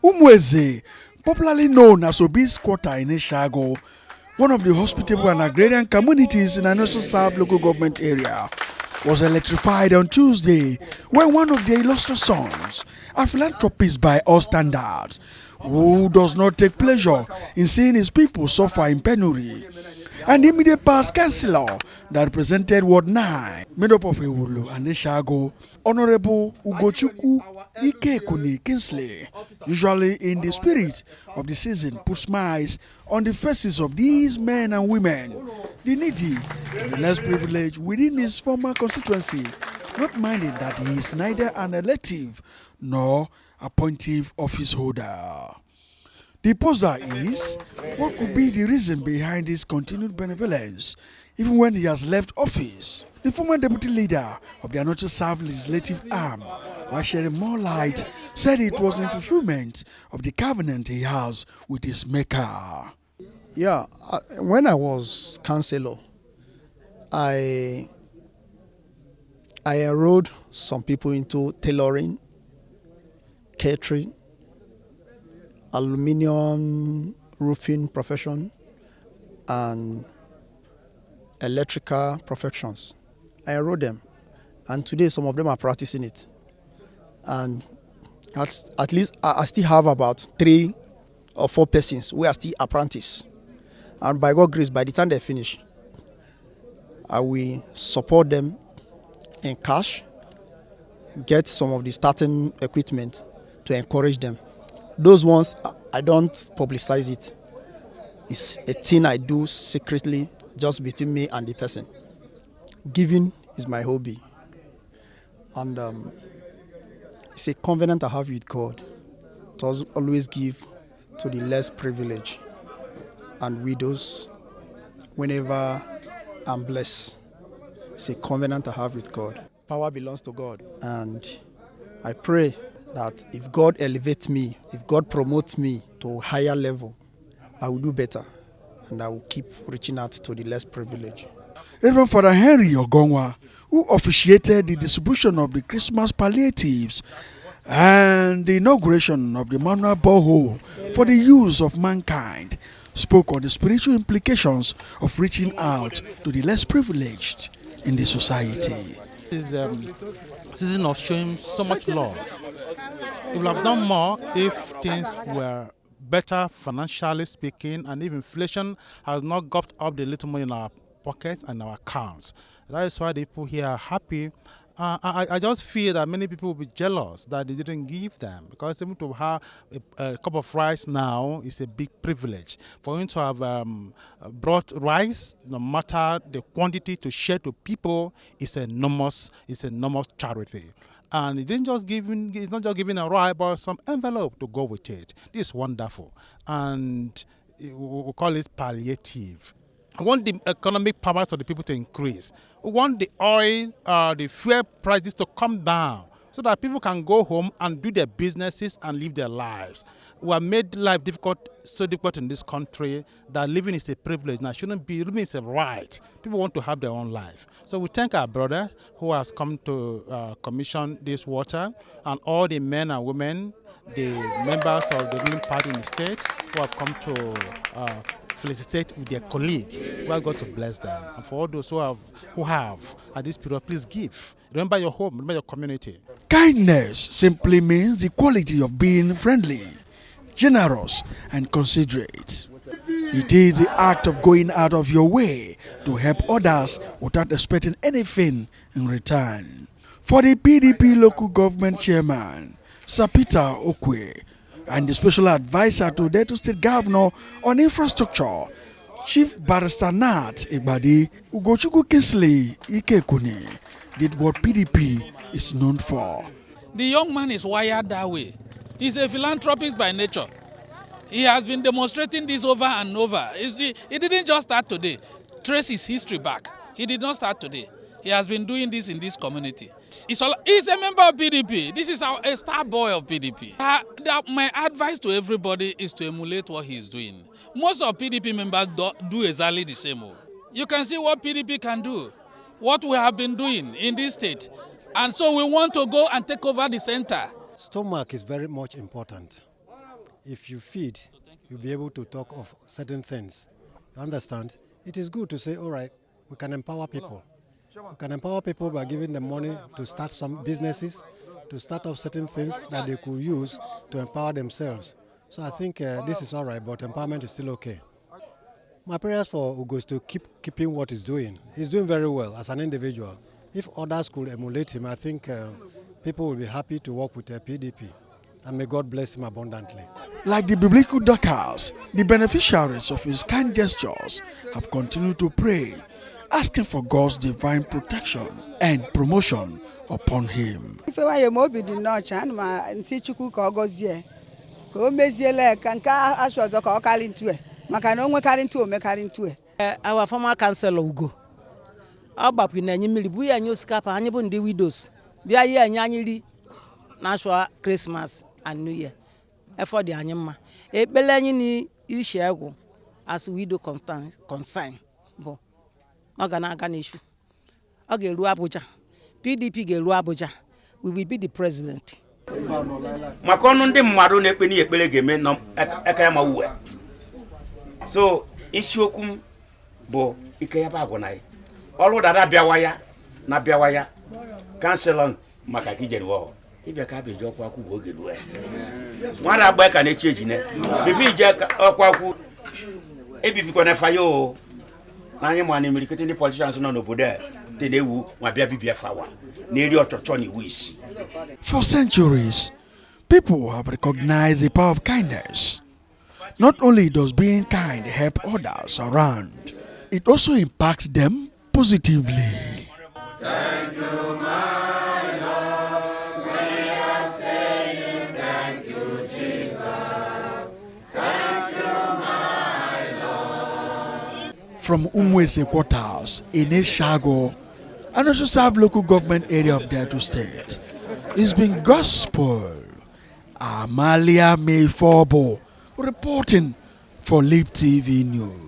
Umueze, popularly known as Obi's Quarter in Isheagu, one of the hospitable and agrarian communities in Aniocha South local government area, was electrified on Tuesday when one of their illustrious sons, a philanthropist by all standards, who does not take pleasure in seeing his people suffer in penury, and the immediate past councillor that represented Ward 9, made up of Ewulu and Isheagu, Honorable Ugochukwu Ikekwuni Kingsley, usually in the spirit of the season, put smiles on the faces of these men and women, the needy and the less privileged within his former constituency, not minding that he is neither an elective nor appointive office holder. The poser is, what could be the reason behind his continued benevolence, even when he has left office? The former deputy leader of the Aniocha South legislative arm, while shedding more light, said it was in fulfilment of the covenant he has with his maker. Yeah, when I was councillor, I enrolled some people into tailoring, catering, aluminium roofing profession, and electrical professions. I enrolled them, and today some of them are practicing it. And at least I still have about 3 or 4 persons who are still apprentices. And by God's grace, by the time they finish, I will support them in cash, get some of the starting equipment to encourage them. Those ones, I don't publicize it. It's a thing I do secretly, just between me and the person. Giving is my hobby. And it's a covenant I have with God to always give to the less privileged and widows whenever I'm blessed. It's a covenant I have with God. Power belongs to God. And I pray that if God elevates me, if God promotes me to a higher level, I will do better, and I will keep reaching out to the less privileged. Reverend Father Henry Ogonwa, who officiated the distribution of the Christmas palliatives and the inauguration of the manual borehole for the use of mankind, spoke on the spiritual implications of reaching out to the less privileged in the society. This is a season of showing so much love. We would have done more if things were better financially speaking, and if inflation has not got up the little money in our pockets and our accounts. That is why the people here are happy. I just feel that many people will be jealous that they didn't give them, because even to have a cup of rice now is a big privilege. For him to have brought rice, no matter the quantity, to share to people, is enormous charity. And it's not just giving a rice, but some envelope to go with it. This is wonderful. And we call it palliative. I want the economic powers of the people to increase. We want the oil, the fuel prices to come down so that people can go home and do their businesses and live their lives. We have made life so difficult in this country that living is a privilege. Now, shouldn't be. Living is a right. People want to have their own life. So we thank our brother who has come to commission this water, and all the men and women, the members of the ruling party in the state who have come to felicitate with their colleague. We are going to bless them. And for all those who have at this period, please give. Remember your home, remember your community. Kindness simply means the quality of being friendly, generous, and considerate. It is the act of going out of your way to help others without expecting anything in return. For the PDP local government chairman, Sir Peter Okwe, and the special advisor to Delta State Governor on infrastructure, Chief Barrister Nat Ibadi, Ugochukwu Kingsley Ikekwuni, did what PDP is known for. The young man is wired that way. He's a philanthropist by nature. He has been demonstrating this over and over. He didn't just start today. Trace his history back. He did not start today. He has been doing this in this community. He's a member of PDP. This is a star boy of PDP. My advice to everybody is to emulate what he's doing. Most of PDP members do exactly the same. You can see what PDP can do, what we have been doing in this state. And so we want to go and take over the center. Stomach is very much important. if you feed, you'll be able to talk of certain things. You understand? It is good to say, all right, we can empower people. We can empower people by giving them money to start some businesses, to start up certain things that they could use to empower themselves. So I think this is all right, but empowerment is still okay. My prayers for Ugo is to keeping what he's doing. He's doing very well as an individual. If others could emulate him, I think people will be happy to work with PDP. And may God bless him abundantly. Like the biblical Dorcas, the beneficiaries of his kind gestures have continued to pray, asking for God's divine protection and promotion upon him. Our former Councilor Ugo, widows, National Christmas and New Year. For the Anyama, a Belani Isheagu as widow consign. Bo Magana issue. Okay, Abuja. PDP Gelu Abuja. We will be the president. Makonunde Marone Penny Belegame no Ekama Uwe. So, Ishokum Bo Ikeyabagonai. All that Nabiawaya, Councilor Makaki General. If you can't be your Kwaku, go get away. One are back and a change in it. If you jack or Kwaku, if you can fire you, I am one American politicians on the border. They will my baby be a flower. Nearly to Tony Wish. For centuries, people have recognized the power of kindness. Not only does being kind help others around, it also impacts them positively. Thank you, my Lord. We are saying thank you, Jesus. Thank you, my Lord. From Umueze quarters in Isheagu, Aniocha South local government area of Delta State, it's been gospel. Amalia Mayforbo reporting for Lip TV News.